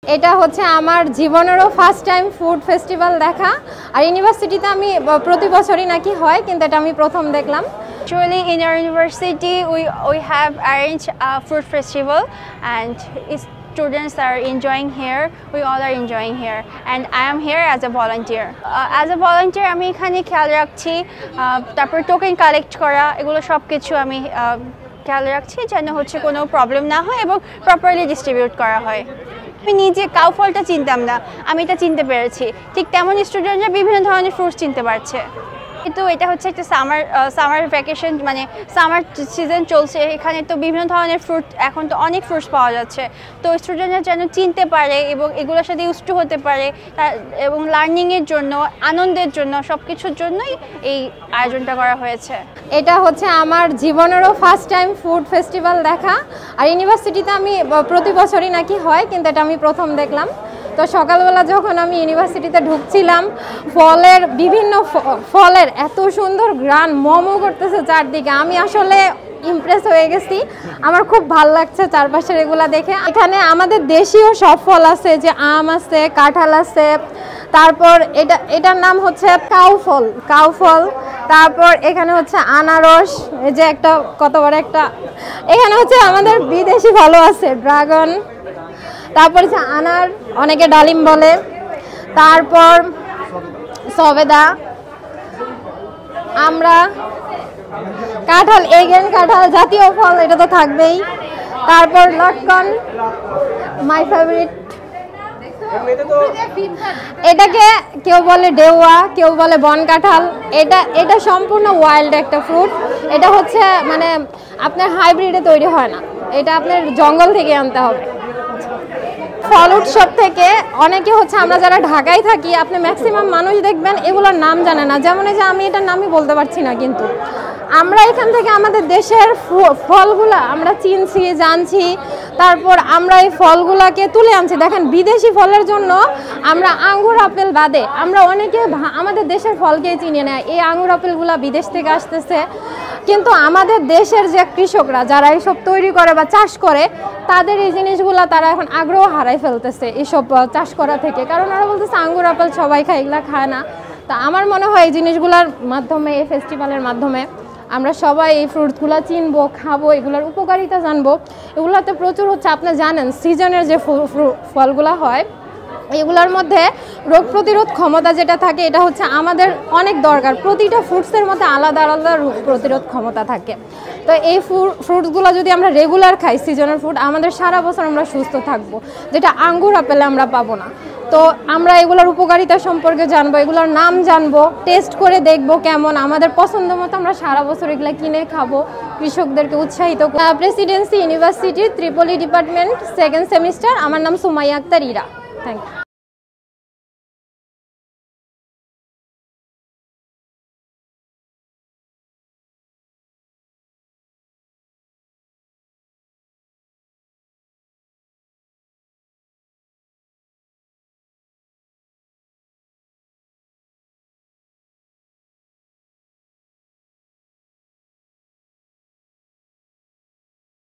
এটা হচ্ছে আমার জীবনেরও ফার্স্ট টাইম ফুড ফেস্টিভ্যাল দেখা। আর ইউনিভার্সিটিতে আমি প্রতি বছরই নাকি হয়, কিন্তু এটা আমি প্রথম দেখলাম। Actually, in our university, we have arranged a food festival, and students are enjoying here. We all are enjoying here, and I am here as a volunteer. As a volunteer, আমি এখানে খেয়াল রাখছি, তারপর টোকেন কালেক্ট করা, এগুলো সব কিছু আমি খেয়াল রাখছি যেন হচ্ছে কোনো প্রবলেম না হয় এবং প্রপারলি ডিস্ট্রিবিউট করা হয়। আমি নিজে কাউ ফলটা চিনতাম না, আমি এটা চিনতে পেরেছি। ঠিক তেমন স্টুডেন্টরা বিভিন্ন ধরনের ফ্রুটস চিনতে পারছে। কিন্তু এটা হচ্ছে একটা সামার ভ্যাকেশন, মানে সামার সিজন চলছে, এখানে তো বিভিন্ন ধরনের ফ্রুট, এখন তো অনেক ফ্রুটস পাওয়া যাচ্ছে। তো স্টুডেন্টরা যেন চিনতে পারে এবং এগুলোর সাথে ইউজ টু হতে পারে, এবং লার্নিংয়ের জন্য, আনন্দের জন্য, সব কিছুর জন্যই এই আয়োজনটা করা হয়েছে। এটা হচ্ছে আমার জীবনেরও ফার্স্ট টাইম ফুড ফেস্টিভ্যাল দেখা। আর ইউনিভার্সিটিতে আমি প্রতি বছরই নাকি হয়, কিন্তু এটা আমি প্রথম দেখলাম। তো সকালবেলা যখন আমি ইউনিভার্সিটিতে ঢুকছিলাম, বিভিন্ন ফলের এত সুন্দর গ্রান মোমো করতেছে চারদিকে, আমি আসলে ইমপ্রেস হয়ে গেছি। আমার খুব ভালো লাগছে চারপাশের এগুলা দেখে। এখানে আমাদের দেশীয় সব ফল আছে, যে আম আছে, কাঁঠাল আছে, তারপর এটার নাম হচ্ছে কাউফল। তারপর এখানে হচ্ছে আনারস, এই যে একটা কত বড় একটা। এখানে হচ্ছে আমাদের বিদেশি ফলও আছে, ড্রাগন, তারপর হচ্ছে আনার, অনেকে ডালিম বলে, তারপর সবেদা, আমরা কাঁঠাল, এগেন কাঁঠাল জাতীয় ফল, এটা তো থাকবেই। তারপর লটকন, মাই ফেভারিট। এটাকে কেউ বলে ডেওয়া, কেউ বলে বন কাঁঠাল। এটা সম্পূর্ণ ওয়াইল্ড একটা ফ্রুট। এটা হচ্ছে মানে আপনার হাইব্রিডে তৈরি হয় না, এটা আপনার জঙ্গল থেকে আনতে হবে। ফল উৎসব থেকে অনেকে হচ্ছে, আমরা যারা ঢাকায় থাকি, আপনি ম্যাক্সিমাম মানুষ দেখবেন এগুলোর নাম জানে না। যেমন এই যে আমি এটার নামই বলতে পারছি না, কিন্তু আমরা এখান থেকে আমাদের দেশের ফলগুলা আমরা চিনছি, জানছি, তারপর আমরা এই ফলগুলাকে তুলে আনছি। দেখেন, বিদেশি ফলের জন্য আমরা আঙ্গুর আপেল বাদে আমরা অনেকে আমাদের দেশের ফলকেই চিনি না। এই আঙ্গুর আপেলগুলা বিদেশ থেকে আসতেছে, কিন্তু আমাদের দেশের যে কৃষকরা যারা এইসব তৈরি করে বা চাষ করে, তাদের এই জিনিসগুলা তারা এখন আগ্রহ হারাই ফেলতেছে এইসব চাষ করা থেকে। কারণ ওরা বলতেছে আঙ্গুর আপেল সবাই খায়, এগুলা খায় না। তা আমার মনে হয় এই জিনিসগুলোর মাধ্যমে, এই ফেস্টিভ্যালের মাধ্যমে আমরা সবাই এই ফ্রুটসগুলো চিনবো, খাবো, এগুলোর উপকারিতা জানবো। এগুলোতে প্রচুর হচ্ছে, আপনি জানেন সিজনের যে ফলগুলো হয়, এগুলোর মধ্যে রোগ প্রতিরোধ ক্ষমতা যেটা থাকে, এটা হচ্ছে আমাদের অনেক দরকার। প্রতিটা ফ্রুটসের মধ্যে আলাদা আলাদা রোগ প্রতিরোধ ক্ষমতা থাকে। তো এই ফ্রুটসগুলো যদি আমরা রেগুলার খাই, সিজনাল ফ্রুট, আমাদের সারা বছর আমরা সুস্থ থাকবো, যেটা আঙ্গুর আপেলে আমরা পাবো না। তো আমরা এগুলোর উপকারিতা সম্পর্কে জানবো, এগুলোর নাম জানবো, টেস্ট করে দেখবো কেমন, আমাদের পছন্দ মতো আমরা সারা বছর এগুলো কিনে খাবো, কৃষকদেরকে উৎসাহিত। প্রেসিডেন্সি ইউনিভার্সিটির ত্রিপলি ডিপার্টমেন্ট, 2nd সেমিস্টার। আমার নাম সুমাইয়া আক্তার ইরা। Thank you.